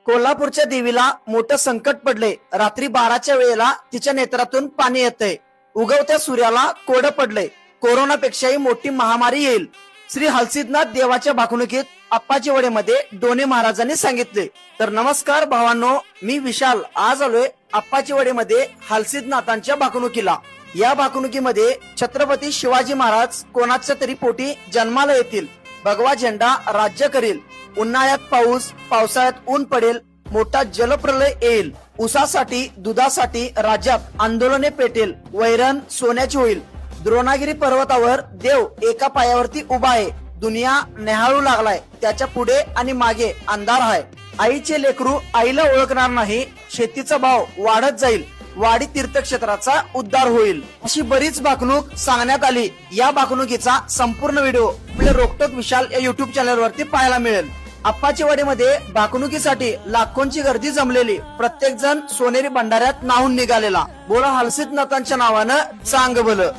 कोल्हापूरच्या देवीला मोठं संकट पडले। रात्री 12च्या वेळेला तिच्या नेत्रातून पाणी येतंय। उगवत्या सूर्याला कोडं पडले। कोरोनापेक्षाही मोठी महामारी येईल। श्री हलसिद्धनाथ देवाच्या भाकणुकीत आप्पाची वडेमध्ये डोने महाराजांनी सांगितले। तर नमस्कार भावांनो, मी विशाल आज आलोय आप्पाची वडेमध्ये हलसिद्धनाथांच्या भाकणुकीला। या भाकणुकीमध्ये छत्रपती शिवाजी महाराज कोणाच्या तरी पोटी जन्माला येतील। भगवा झेंडा राज्य करील। उन्हाळ्यात पाऊस, पावसाळ्यात ऊन पडेल। मोठा जलप्रलय येईल। ऊसासाठी दुधासाठी राज्यात आंदोलने पेटेल। वैरण सोन्याची होईल। द्रोणागिरी पर्वतावर देव एका पायावरती उभा आहे। दुनिया नेहाळू लागलाय। त्याच्या पुढे आणि मागे अंधार आहे। आईचे लेकरू आईला ओळखणार नाही। शेतीचा भाव वाढत जाईल। वाडी तीर्थक्षेत्राचा उद्धार होईल। अशी बरीच भाकणूक सांगण्यात आली। या भाकणुकीचा संपूर्ण व्हिडिओ आपल्या रोकटोक विशाल या युट्यूब चॅनल वरती पाहायला मिळेल। आप्पाची वाडीमध्ये भाकणुकीसाठी लाखोंची गर्दी जमलेली। प्रत्येक जण सोनेरी भंडाऱ्यात नाहून निघालेला। बोला हलसिद्धनाथांच्या नावानं चांग भलं।